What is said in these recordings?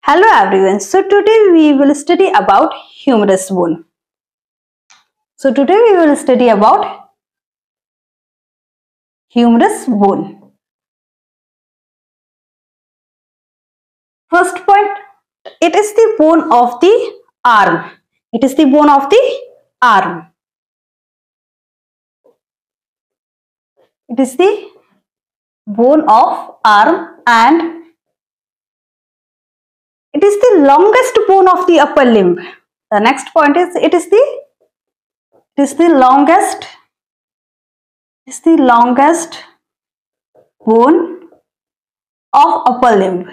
Hello everyone. So today we will study about humerus bone. Humerus bone. First point, it is the bone of the arm. It is the bone of the arm. It is the bone of arm and it is the longest bone of the upper limb. The next point is it is the longest bone of upper limb.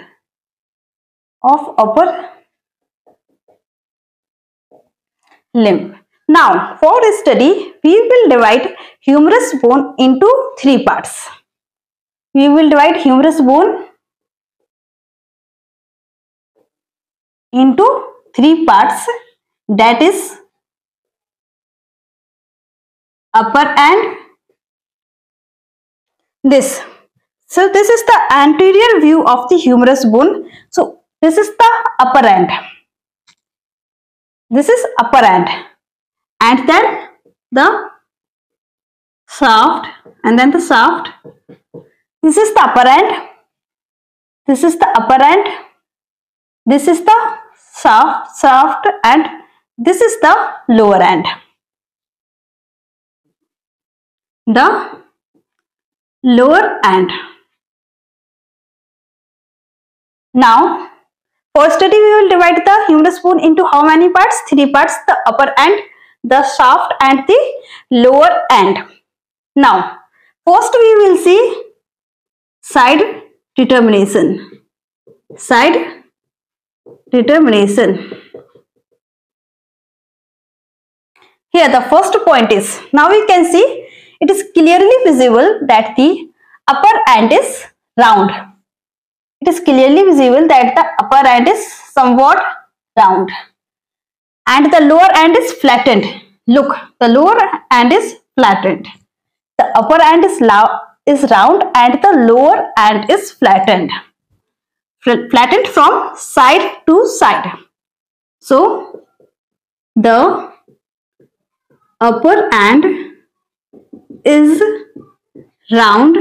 Now, for this study, we will divide humerus bone into three parts. We will divide humerus bone into three parts, that is upper and this. So this is the anterior view of the humerus bone. So this is the upper end. This is upper end. And then the shaft, and then the shaft. This is the upper end. This is the upper end. This is the shaft, and this is the lower end. The lower end. Now, for study we will divide the humerus bone into how many parts? Three parts: the upper end, the shaft, and the lower end. Now, first we will see side determination. Side determination. Here the first point is, now we can see it is clearly visible that the upper end is round. It is clearly visible that the upper end is somewhat round and the lower end is flattened. Look, the lower end is flattened. The upper end is round and the lower end is flattened. Flattened from side to side. So, the upper end is round.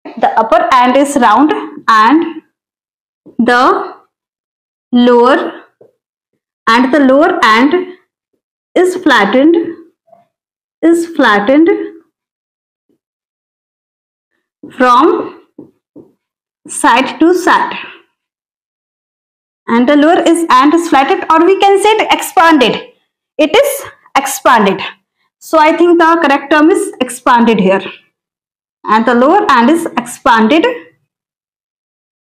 The upper end is round and the lower end is flattened from side to side, and the lower end is flattened, or we can say it expanded. It is expanded. So I think the correct term is expanded here. And the lower end is expanded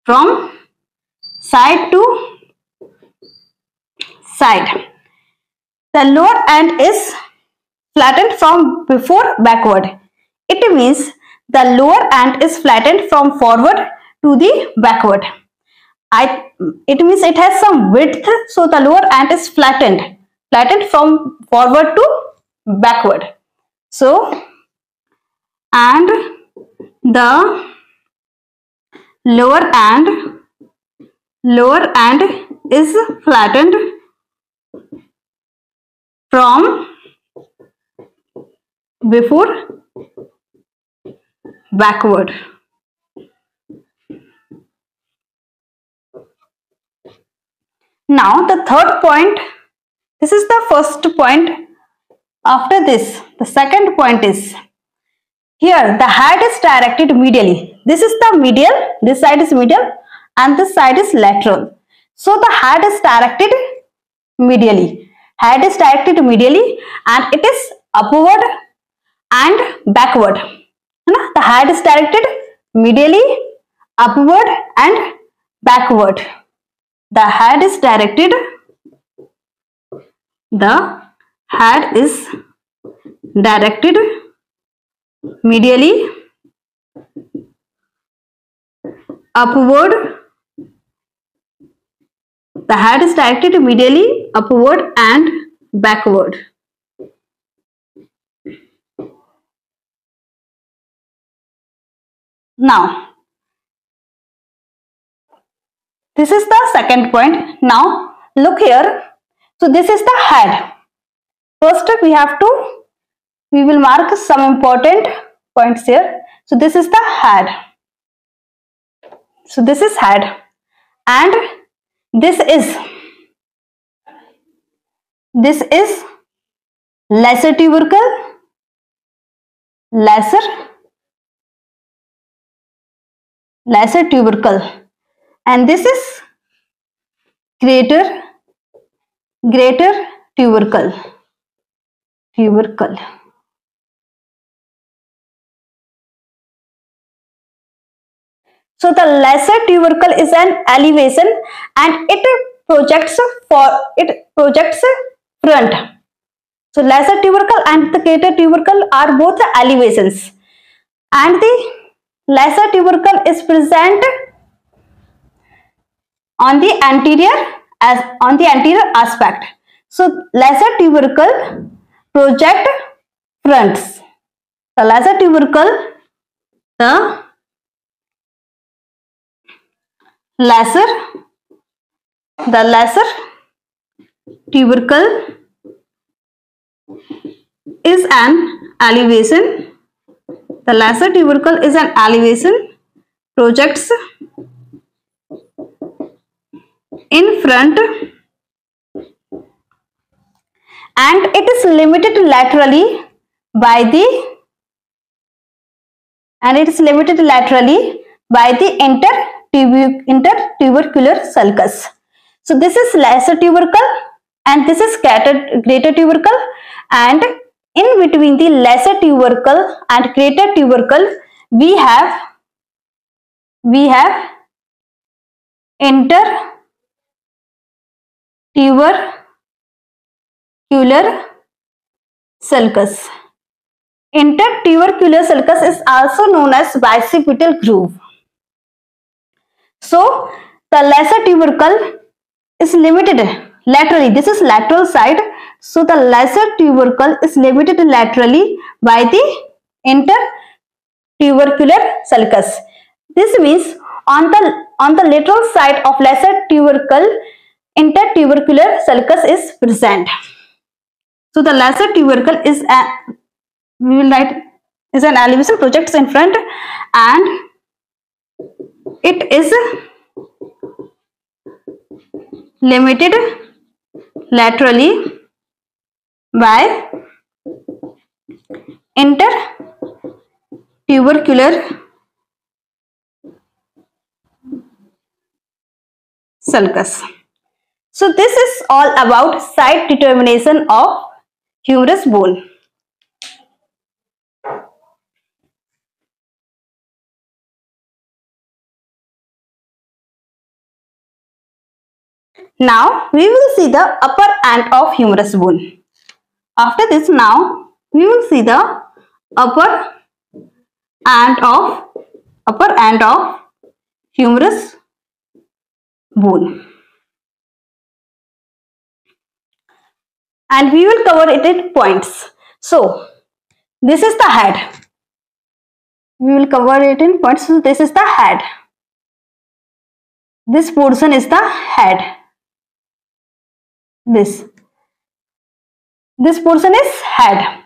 from side to side. The lower end is flattened from before backward. It means the lower end is flattened from forward to the backward. It means it has some width, so the lower end is flattened from forward to backward. So, and the lower end is flattened from before backward. Now the third point, this is the first point. After this, the second point is, here the head is directed medially. This is the medial, this side is medial and this side is lateral. So the head is directed medially. Head is directed medially and it is upward and backward. The head is directed medially, upward and backward. The head is directed medially, upward. The head is directed medially, upward and backward. Now, This is the second point. Now look here. So this is the head. First we will mark some important points here. So this is the head. So this is head, and this is lesser tubercle, lesser tubercle, and this is greater tubercle. So the lesser tubercle is an elevation and it projects front. So lesser tubercle and the greater tubercle are both elevations, and the lesser tubercle is present on the anterior aspect. So lesser tubercle project fronts. The lesser tubercle is an elevation. The lesser tubercle is an elevation, projects in front, and it is limited laterally by the intertubercular sulcus. So this is lesser tubercle and this is greater tubercle, and in between the lesser tubercle and greater tubercle we have intertubercular sulcus. Intertubercular sulcus is also known as bicipital groove. So the lesser tubercle is limited laterally. This is lateral side. So the lesser tubercle is limited laterally by the intertubercular sulcus. This means on the lateral side of lesser tubercle, intertubercular sulcus is present. So the lesser tubercle is an elevation, projects in front, and it is limited laterally by intertubercular sulcus. So this is all about site determination of humerus bone. Now we will see the upper end of humerus bone. After this, now we will see the upper end of humerus bone, and we will cover it in points. So this is the head. We will cover it in points. So this is the head. This portion is the head. This portion is head.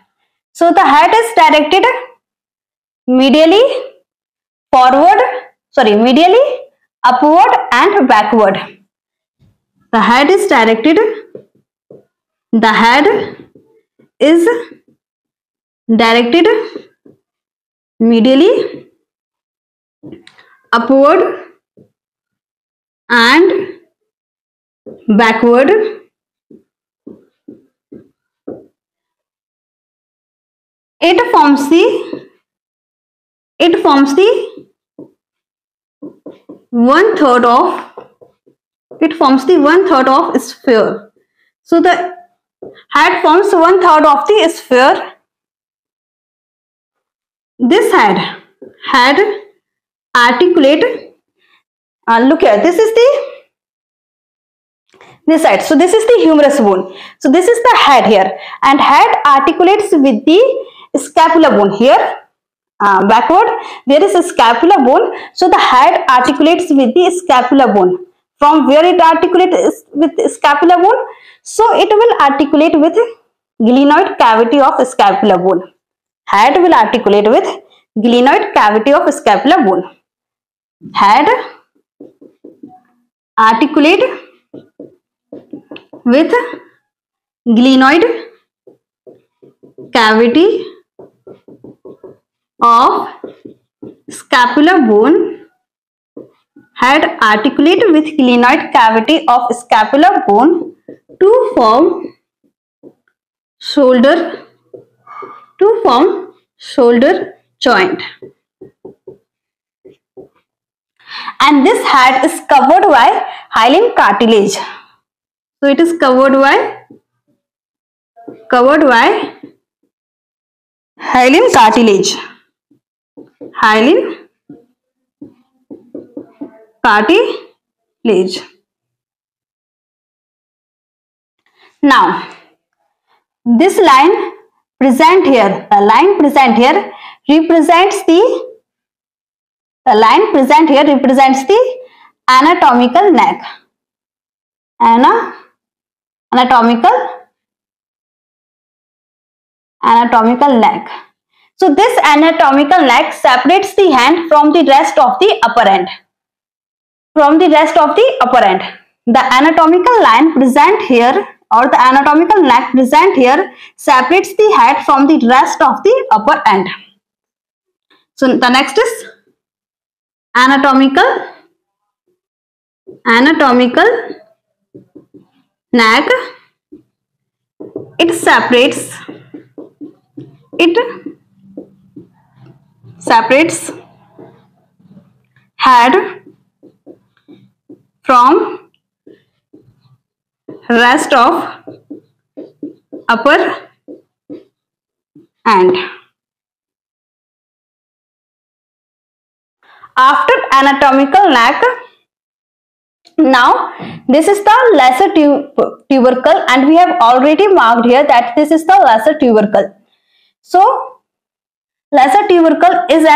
So the head is directed medially upward and backward. The head is directed medially upward and backward. It forms the 1/3 of sphere. So the head forms 1/3 of the sphere. This head articulate. Look here. This side. So this is the humerus bone. So this is the head here, and head articulates with the scapula bone here. Backward there is a scapula bone. So the head articulates with the scapula bone. From where it articulates with scapula bone? So it will articulate with glenoid cavity of scapula bone. Head will articulate with glenoid cavity of scapula bone. Head articulate with glenoid cavity of scapular bone. Head articulate with glenoid cavity of scapular bone to form shoulder joint. And this head is covered by hyaline cartilage. So it is covered by hyaline cartilage. Hyaline cartilage. Now, this line present here, the line present here represents the anatomical neck. Anatomical neck. So this anatomical neck separates the hand from the rest of the upper end. The anatomical line present here, or the anatomical neck present here, separates the head from the rest of the upper end. So the next is anatomical neck. It separates head from rest of upper end. After anatomical neck, now this is the lesser tubercle, and we have already marked here that this is the lesser tubercle. So lesser tubercle is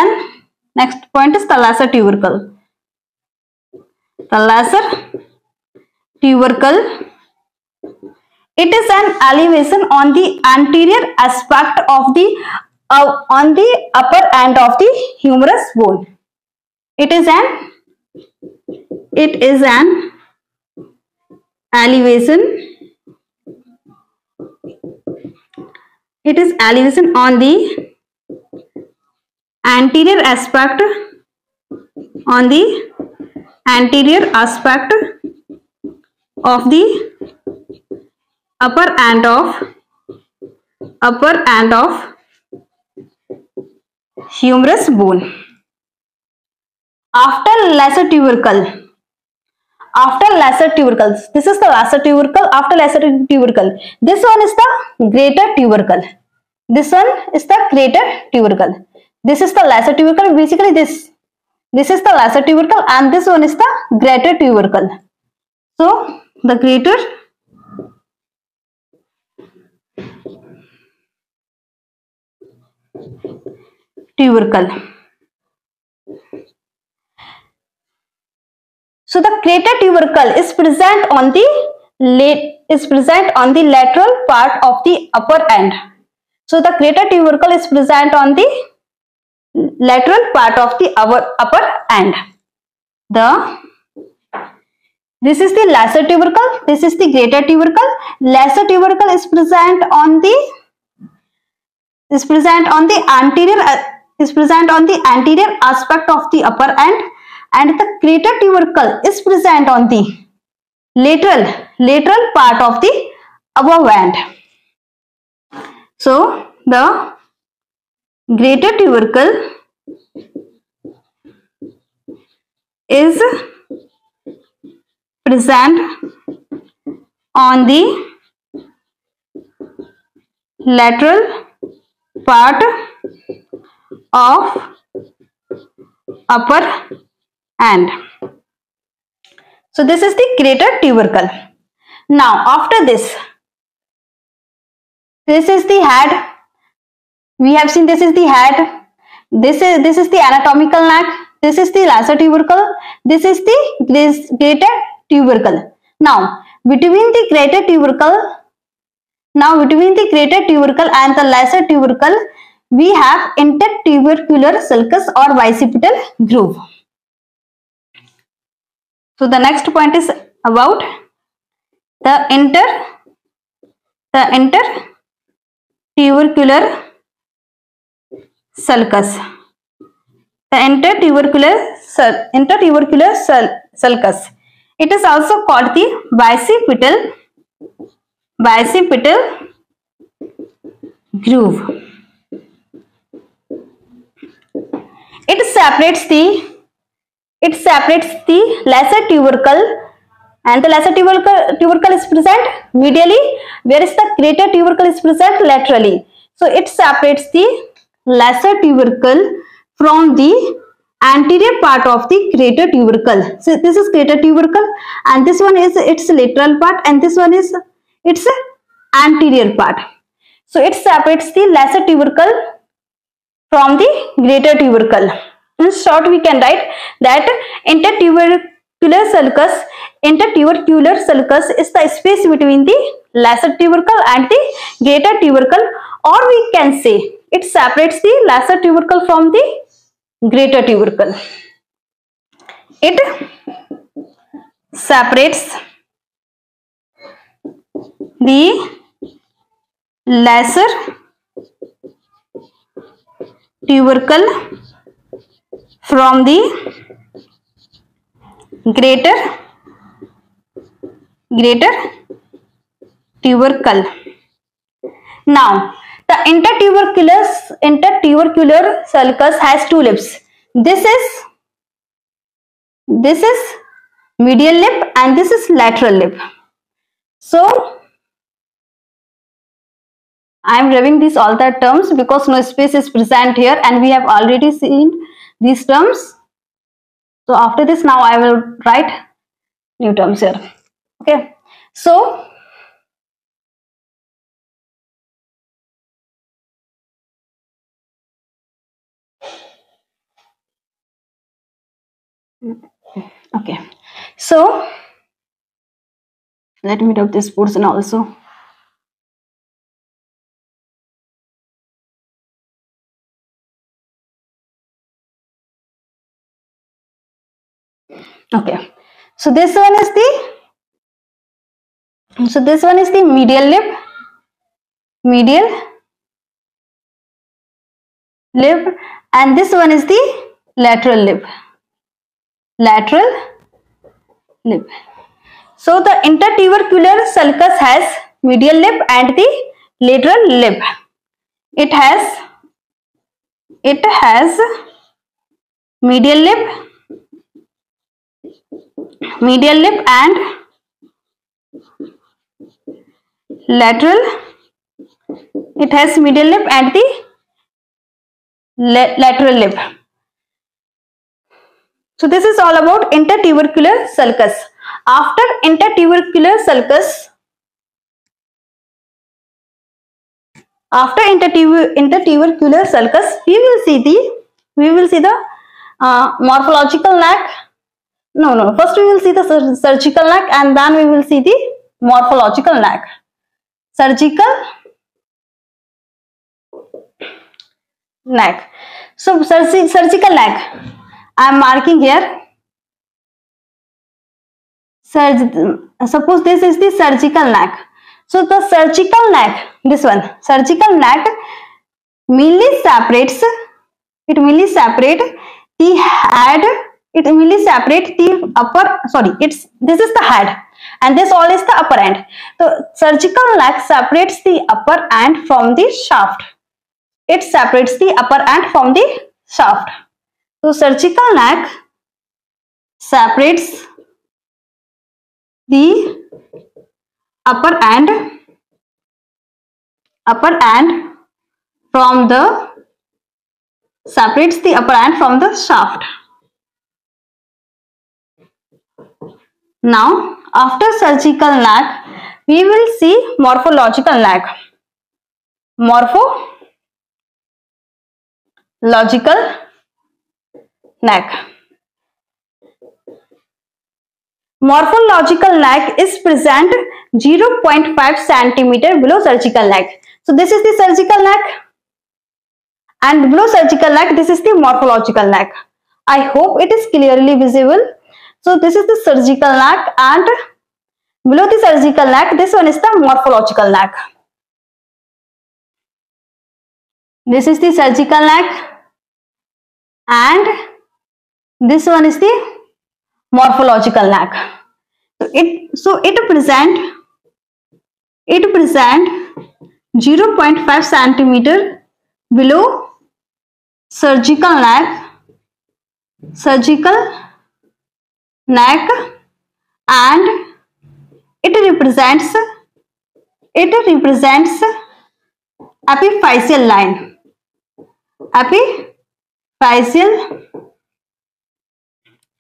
next point is the lesser tubercle. The lesser tubercle, it is an elevation on the anterior aspect of the on the upper end of the humerus bone. It is an elevation. It is elevation on the anterior aspect of the upper end of humerus bone. After lesser tubercle, this is the lesser tubercle. After lesser tubercle, this one is the greater tubercle. This one is the greater tubercle. This is the lesser tubercle. Basically, this is the lesser tubercle, and this one is the greater tubercle. So the greater tubercle. So the greater tubercle is present on the lateral part of the upper end. So the greater tubercle is present on the lateral part of the upper end. This is the lesser tubercle. This is the greater tubercle. Lesser tubercle is present on the anterior aspect of the upper end, and the greater tubercle is present on the lateral part of the above end. So the greater tubercle is present on the lateral part of upper end. So this is the greater tubercle. Now after this is the head. We have seen this is the head. This is the anatomical neck. This is the lesser tubercle. This is the greater tubercle. Now between the greater tubercle and the lesser tubercle, we have intertubercular sulcus or bicipital groove. So the next point is about the intertubercular sulcus. The intertubercular sulcus. It is also called the bicipital groove. It separates the lesser tubercle, and the lesser tubercle is present medially, whereas the greater tubercle is present laterally. So it separates the lesser tubercle from the anterior part of the greater tubercle. So this is greater tubercle, and this one is its lateral part, and this one is its anterior part. So it separates the lesser tubercle from the greater tubercle. In short, we can write that intertubercular sulcus is the space between the lesser tubercle and the greater tubercle, or we can say it separates the lesser tubercle from the greater tubercle. It separates the lesser tubercle from the greater tubercle. Now the intertubercular sulcus has two lips. This is medial lip and this is lateral lip. So I am reviewing these all the terms because no space is present here and we have already seen these terms. So after this, now I will write new terms here. Okay. So okay. So let me drop this portion also. Okay, so this one is the medial lip, and this one is the lateral lip. So the intertubercular sulcus has medial lip and the lateral lip. It has medial lip and lateral. It has medial lip and the lateral lip. So this is all about intertubercular sulcus. After intertubercular sulcus, we will see the morphological neck. No. First we will see the surgical neck and then we will see the morphological neck. Surgical neck. So surgical neck, I am marking here. Suppose this is the surgical neck. So the surgical neck, this one, surgical neck mainly separates. It mainly separate the head. It mainly separate the upper. Sorry, this is the head, and this all is the upper end. So surgical neck separates the upper end from the shaft. It separates the upper end from the shaft. So surgical neck separates the upper end from the shaft. Now after surgical neck, we will see morphological neck. Morphological neck. morphological neck is present 0.5 centimeter below surgical neck. So this is the surgical neck, and below surgical neck this is the morphological neck. I hope it is clearly visible. So this is the surgical neck, and below the surgical neck this one is the morphological neck. This is the surgical neck, and this one is the morphological neck. So it present 0.5 centimeter below surgical neck, and it represents epiphyseal line.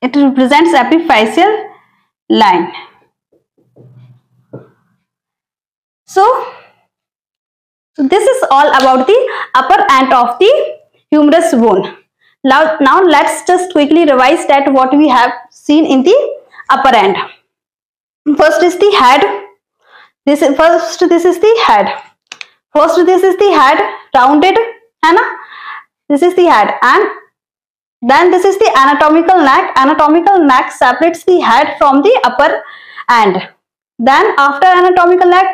It represents epiphyseal line. So this is all about the upper end of the humerus bone. Now let's just quickly revise that what we have seen in the upper end. First is the head. This is the head. First this is the head, rounded, है ना? This is the head, and then this is the anatomical neck. Anatomical neck separates the head from the upper end. Then after anatomical neck,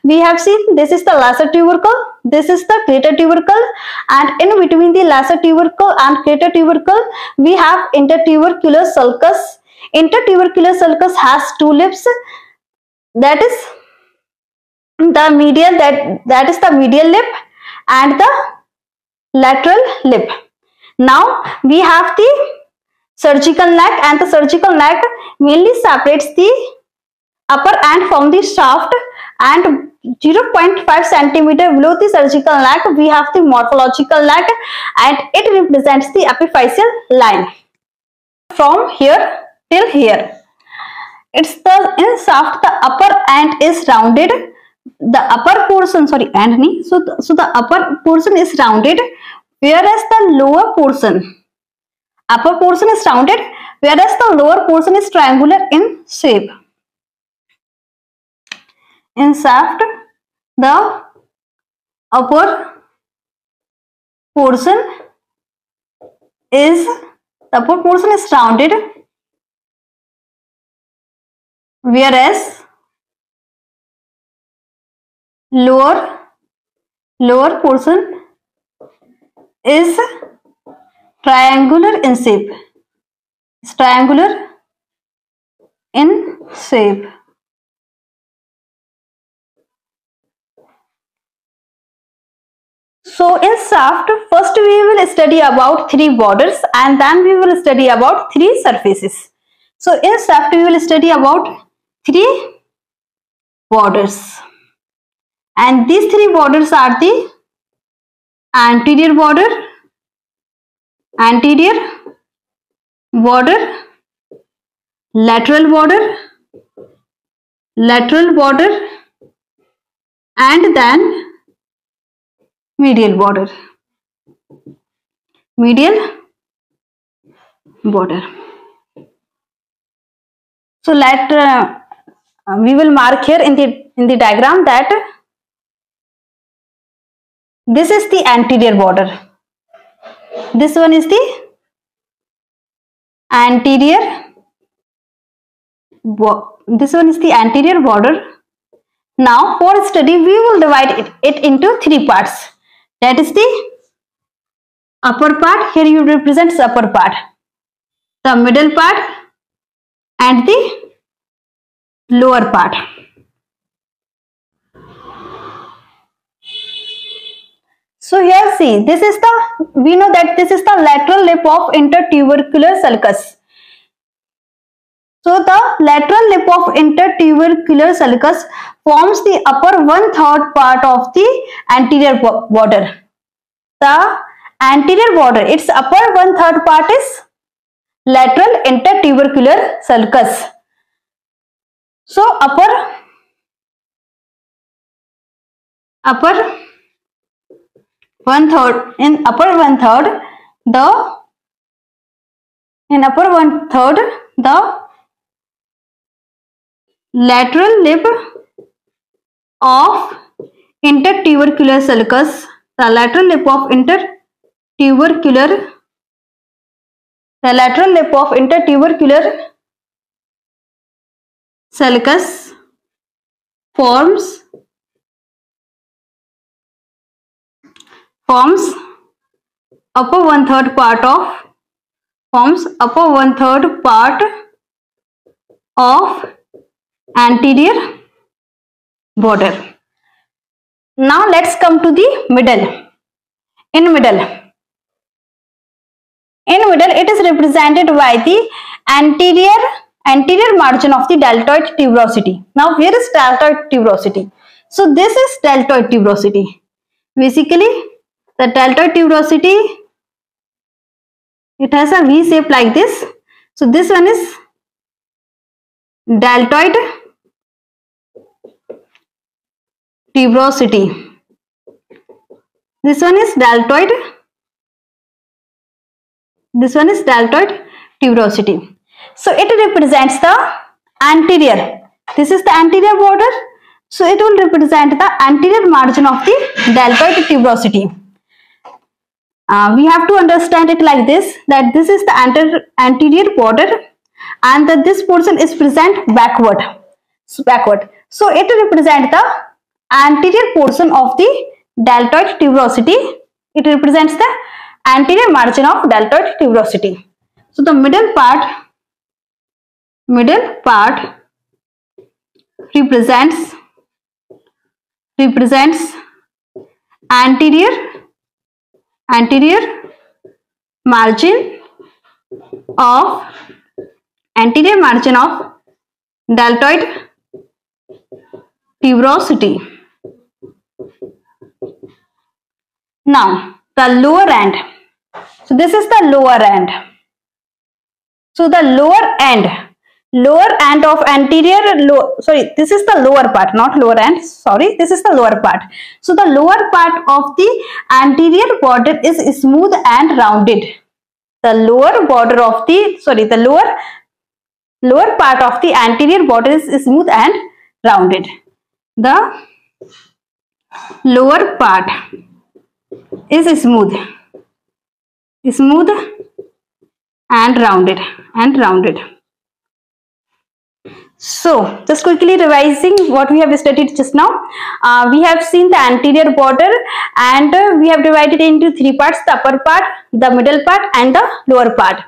we have seen this is the lesser tubercle, this is the greater tubercle, and in between the lesser tubercle and greater tubercle, we have intertubercular sulcus. Intertubercular sulcus has two lips, that is the medial, that is the medial lip, and the lateral lip. Now we have the surgical neck, and the surgical neck mainly separates the upper end from the shaft, and 0.5 centimeter below the surgical neck we have the morphological neck, and it represents the epiphyseal line from here till here. It's the in shaft the upper end is rounded. The upper portion, so the upper portion is rounded, whereas the lower portion, upper portion is rounded, whereas the lower portion is triangular in shape. In shaft, the upper portion is rounded, whereas lower portion is triangular in shape. It's triangular in shape. So in shaft, first we will study about three borders, and then we will study about three surfaces. So in shaft we will study about three borders, and these three borders are the anterior border, lateral border, and then medial border. So we will mark here in the diagram that this is the anterior border. This one is the anterior. This one is the anterior border. Now for study we will divide it into three parts. That is the upper part. Here you represent the upper part, the middle part, and the lower part. So here see, we know that this is the lateral lip of intertubercular sulcus. So the lateral lip of intertubercular sulcus forms the upper 1/3 part of the anterior border. The anterior border, its upper 1/3 part is lateral intertubercular sulcus. So upper 1/3, in upper 1/3 the lateral lip of intertubercular sulcus. The lateral lip of intertubercular sulcus forms upper one third part of anterior border. Now let's come to the middle. In middle it is represented by the anterior margin of the deltoid tuberosity. Now here is deltoid tuberosity. So this is deltoid tuberosity. Basically the deltoid tuberosity, it has a V shape like this. So this one is deltoid tuberosity. This one is deltoid tuberosity. So it represents the anterior. This is the anterior border. So it will represent the anterior margin of the deltoid tuberosity. We have to understand it like this, that this is the anterior border and that this portion is present backward. So it represents the anterior portion of the deltoid tuberosity. It represents the anterior margin of deltoid tuberosity. So the middle part represents anterior margin of deltoid tuberosity. Now the lower end. So this is the lower end. So the lower end of this is the lower part, not lower end, sorry, this is the lower part. So the lower part of the anterior border is smooth and rounded. The lower part of the anterior border is smooth and rounded. The lower part is smooth and rounded. So just quickly revising what we have studied just now. We have seen the anterior border and we have divided into three parts: the upper part, the middle part and the lower part.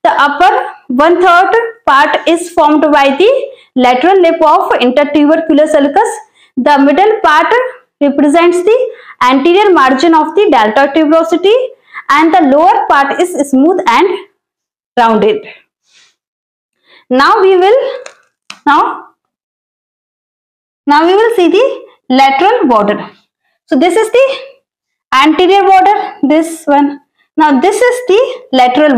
The upper 1/3 part is formed by the lateral lip of intertubercular sulcus. The middle part represents the anterior margin of the deltoid tuberosity and the lower part is smooth and rounded. Now we will see the lateral border. So this is the anterior border, this one. Now this is the lateral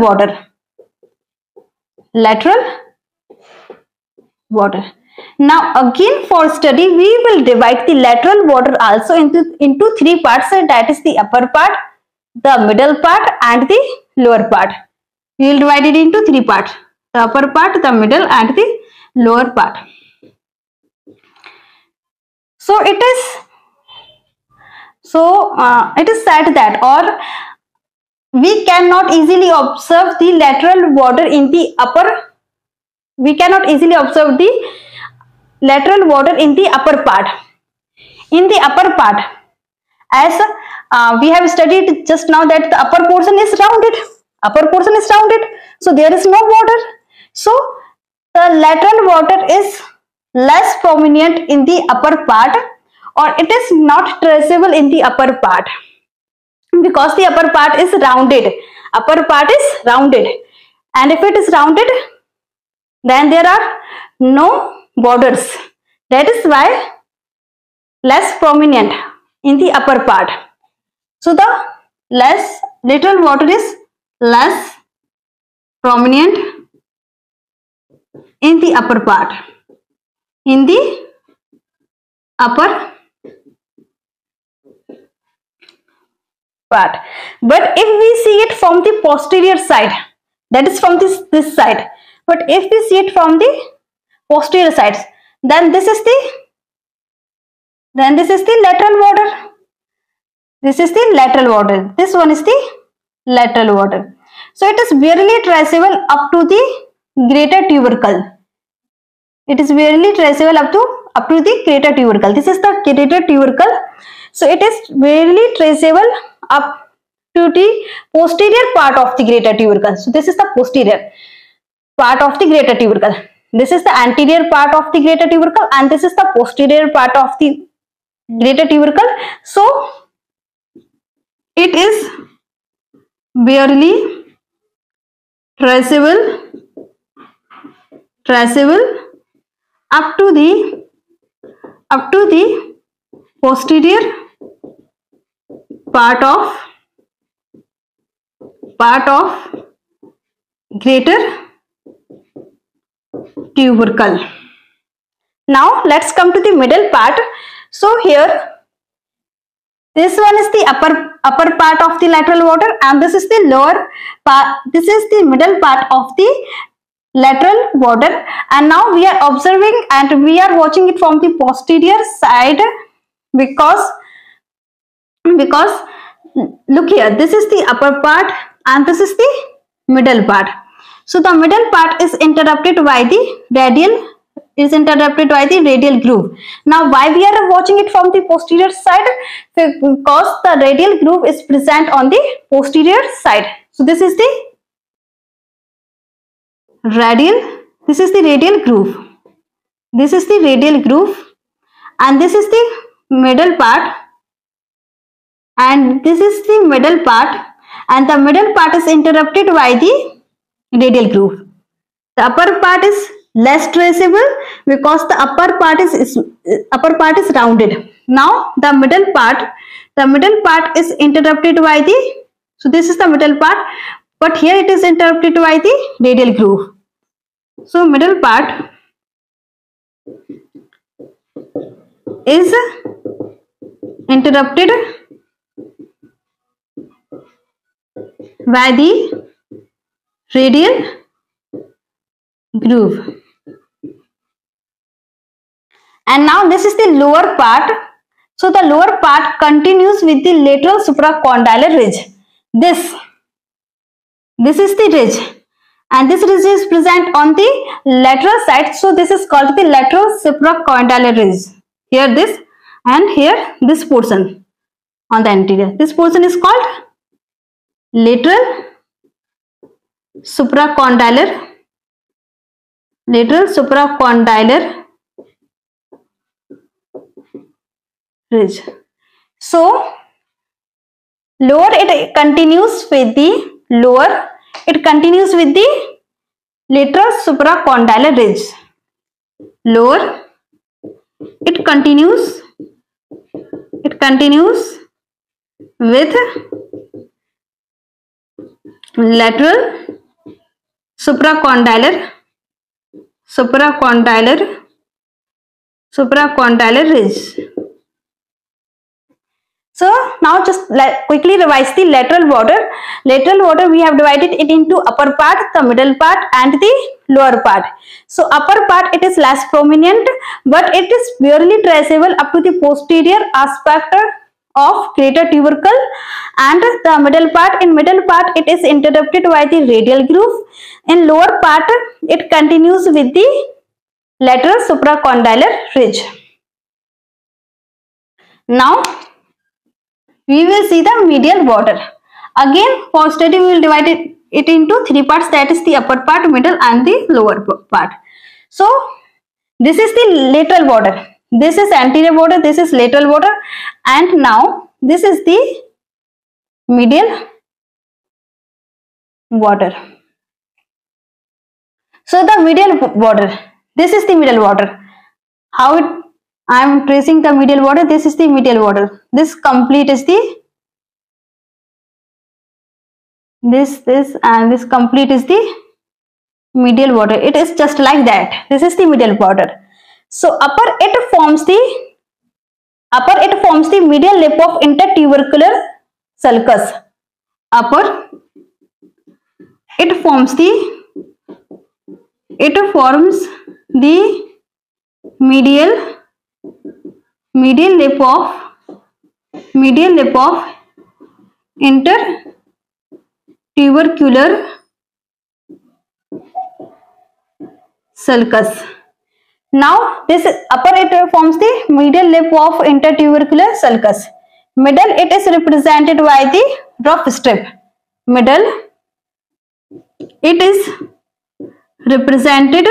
border. Now again for study we will divide the lateral border also into three parts, that is the upper part, the middle part and the lower part. We will divide it into three parts: the upper part, the middle and the lower part. So it is said that, or we cannot easily observe the lateral border in the upper. We cannot easily observe the lateral border in the upper part. In the upper part, as we have studied just now, that the upper portion is rounded. So there is no border. So the lateral border is less prominent in the upper part, or it is not traceable in the upper part, because the upper part is rounded. And if it is rounded, then there are no borders. That is why less prominent in the upper part. So the lateral border is less prominent in the upper part. But if we see it from the posterior side, that is from this side, but if we see it from the posterior sides, Then this is the lateral border. This is the lateral border. This one is the lateral border. So it is barely traceable up to the greater tubercle. It is barely traceable up to the greater tubercle. This is the greater tubercle. So it is barely traceable up to the posterior part of the greater tubercle. So this is the posterior part of the greater tubercle. This is the anterior part of the greater tubercle, and this is the posterior part of the greater tubercle. So it is barely traceable up to the posterior part of greater tubercle. Now let's come to the middle part. So here, this one is the upper part of the lateral border, and this is the lower part. This is the middle part of the lateral border. And now we are observing and we are watching it from the posterior side, because look here, this is the upper part and this is the middle part. So the middle part is interrupted by the radial groove. Now why we are watching it from the posterior side? Because the radial groove is present on the posterior side. So this is the radial groove. This is the radial groove, and this is the middle part, and this is the middle part, and the middle part is interrupted by the radial groove. The upper part is less traceable because the upper part is rounded. Now the middle part is interrupted by the, so this is the middle part, but here it is interrupted by the radial groove. So middle part is interrupted by the radial groove. And now this is the lower part. So the lower part continues with the lateral supracondylar ridge. This is the ridge, and this ridge is present on the lateral side. So this is called the lateral supracondylar ridge. Here this, and here this portion on the anterior. This portion is called lateral supracondylar ridge. So lower, it continues with the lateral supracondylar ridge. Lower, it continues with lateral supracondylar ridge. So now just quickly revise the lateral border. Lateral border, we have divided it into upper part, the middle part, and the lower part. So upper part, it is less prominent, but it is barely traceable up to the posterior aspect of greater tubercle, and the middle part, it is interrupted by the radial groove. In lower part, it continues with the lateral supracondylar ridge. Now we will see the medial border. Again, for study we will divide it into three parts, that is the upper part, middle, and the lower part. So this is the lateral border, this is anterior border, this is lateral border, and now this is the medial border. So the medial border, this is the medial border. How it, I am tracing the medial border. This is the medial border. This complete is the this and this complete is the medial border. It is just like that. This is the medial border. So upper it forms the medial lip of intertubercular sulcus. Upper it forms the medial lip of intertubercular sulcus. Now this upper it forms the medial lip of intertubercular sulcus. Middle it is represented by the rough strip. Middle it is represented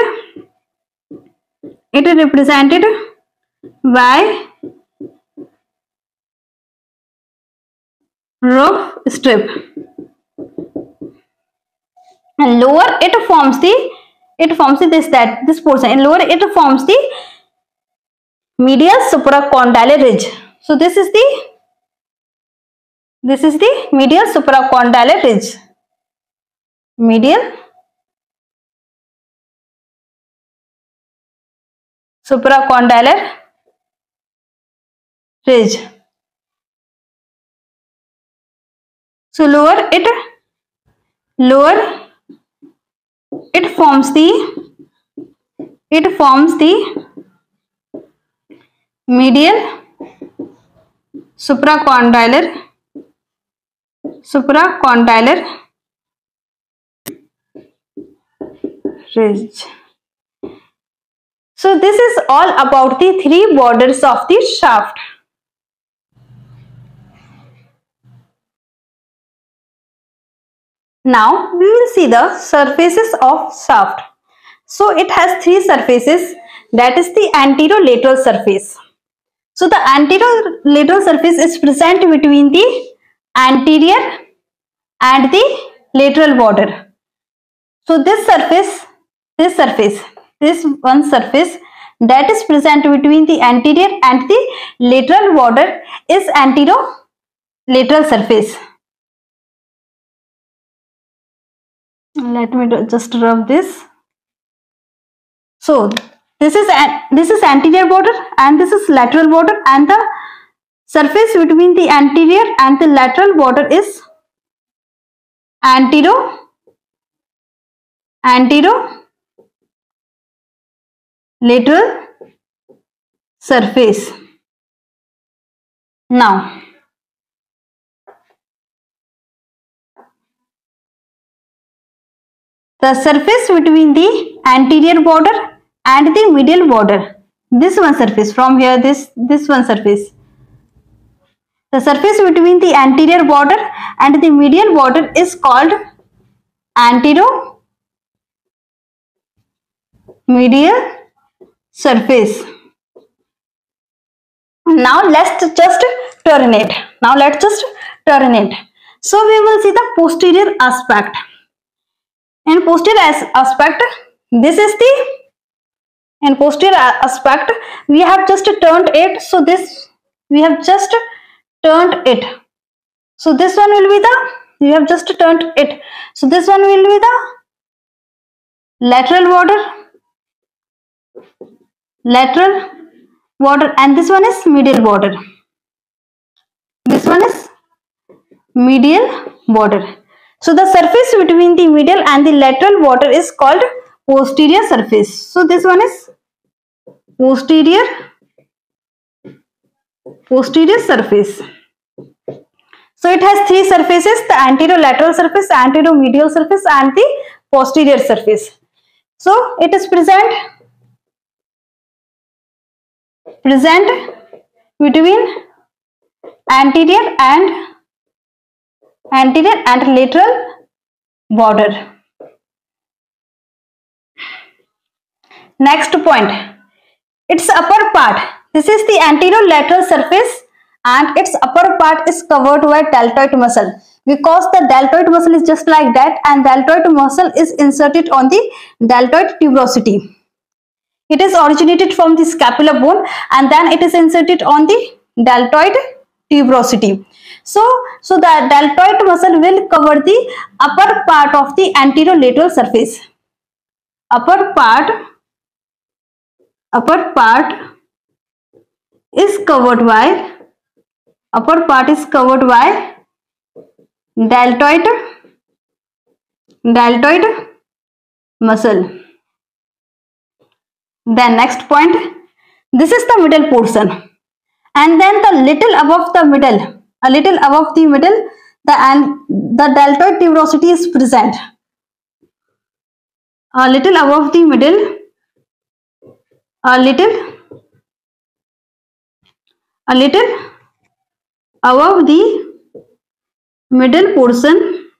by rough strip, and lower it forms this portion, and lower it forms the medial supracondylar ridge. So this is the medial supracondylar ridge. Medial supracondylar ridge. So lower it forms the medial supracondylar ridge. So this is all about the three borders of the shaft. Now we will see the surfaces of shaft. So it has three surfaces, that is the anterolateral surface. So the anterolateral surface is present between the anterior and the lateral border. So this one surface that is present between the anterior and the lateral border is anterolateral surface. Let me just rub this. So this is anterior border and this is lateral border, and the surface between the anterior and the lateral border is anterolateral surface. Now the surface between the anterior border and the medial border, this one surface from here, this one surface, the surface between the anterior border and the medial border is called anteromedial surface. Now let's just turn it. So we will see the posterior aspect. In posterior aspect, this is the posterior aspect. We have just turned it. So this we have just turned it. So this one will be the So this one will be the lateral border, and this one is medial border. So the surface between the medial and the lateral border is called posterior surface. So this one is posterior surface. So it has three surfaces: the anterolateral surface, anteromedial surface, and the posterior surface. So it is present between anterior and lateral border. Next point, its upper part. This is the anterolateral surface, and its upper part is covered by deltoid muscle, because the deltoid muscle is just like that, and deltoid muscle is inserted on the deltoid tuberosity. It is originated from the scapular bone, and then it is inserted on the deltoid tuberosity. So the deltoid muscle will cover the upper part of the anterolateral surface. Upper part is covered by deltoid muscle. Then next point, This is the middle portion, and then the little above the middle, a little above the middle, the deltoid tuberosity is present. A little above the middle, a little above the middle portion,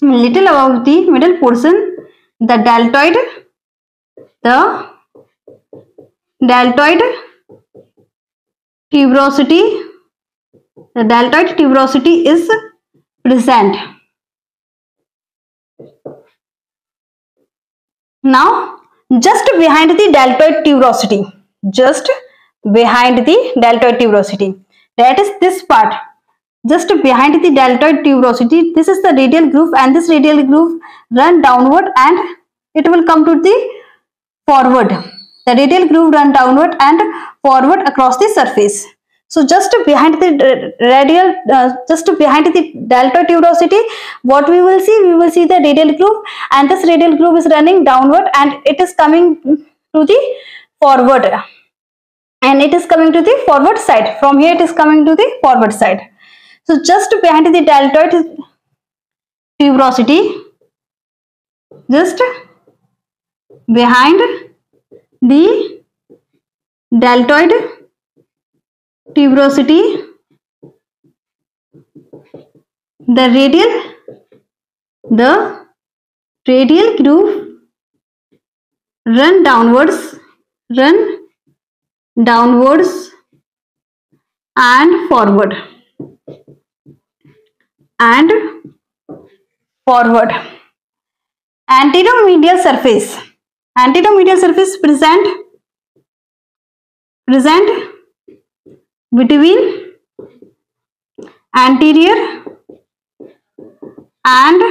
little above the middle portion, the deltoid tuberosity, is present. Now, just behind the deltoid tuberosity, that is this part, just behind the deltoid tuberosity, this is the radial groove, and this radial groove run downward and it will come to the forward. The radial groove run downward and forward across the surface. So just behind the deltoid tuberosity, what we will see? We will see the radial groove, and this radial groove is running downward and it is coming to the forward. And it is coming to the forward side. From here it is coming to the forward side. So just behind the deltoid tuberosity, just behind the deltoid tuberosity, the radial groove run downwards and forward. Anteromedial surface present between anterior and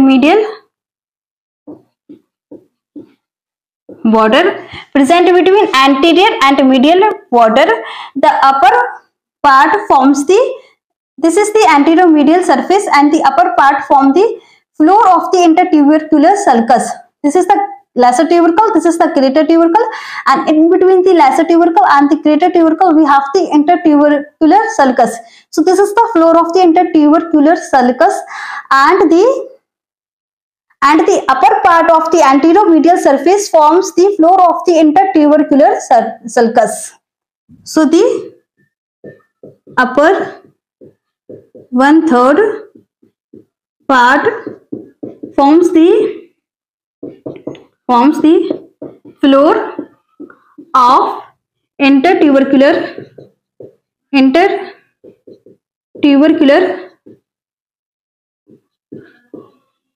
medial border. The upper part forms this is the anteromedial surface, and the upper part form the floor of the intertubercular sulcus. This is the lesser tubercle, this is the greater tubercle, and in between the lesser tubercle and the greater tubercle we have the intertubercular sulcus. So this is the floor of the intertubercular sulcus, and the upper part of the anteromedial surface forms the floor of the intertubercular sulcus. So the upper 1/3 part forms the floor of intertubercular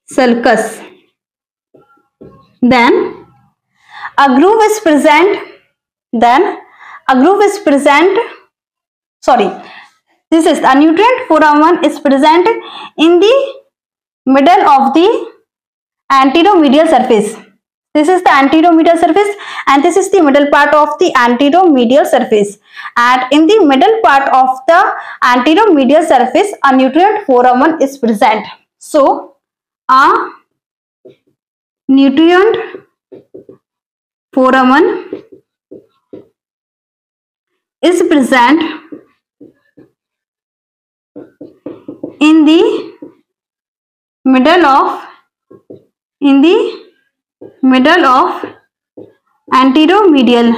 sulcus. Then a groove is present. This is a nutrient foramen is present in the middle of the anteromedial surface. This is the anteromedial surface, and this is the middle part of the anteromedial surface. And in the middle part of the anteromedial surface, a nutrient foramen is present. So, a nutrient foramen is present in the middle of anteromedial.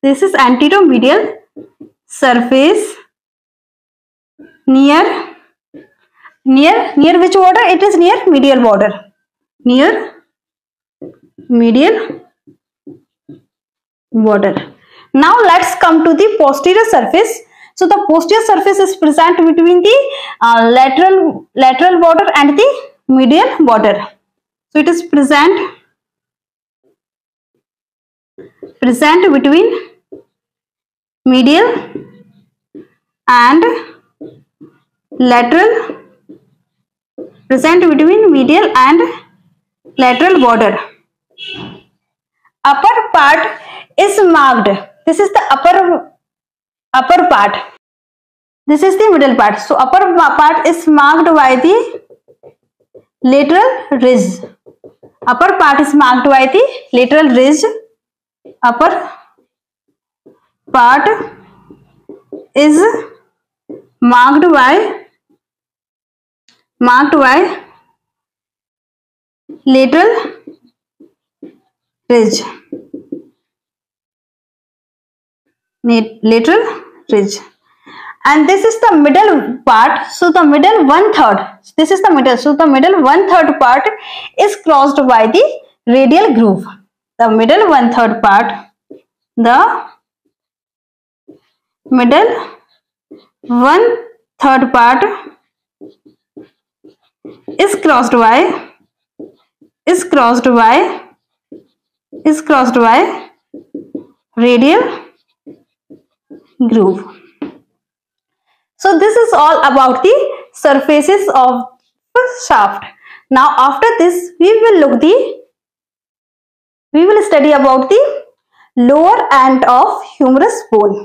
This is anteromedial surface near which border? It is near medial border. Now let's come to the posterior surface. So the posterior surface is present between the lateral border and the medial border. So it is present between medial and lateral border. Upper part is marked. This is the upper part. This is the middle part. So upper part is marked by the lateral ridge. Upper part is marked by the lateral ridge. Upper part is marked by lateral ridge. Lateral ridge. And this is the middle part. So the middle 1/3. This is the middle. So the middle 1/3 part is crossed by the radial groove. The middle 1/3 part. The middle 1/3 part is crossed by radial groove. So this is all about the surfaces of the shaft. Now after this we will study about the lower end of humerus bone.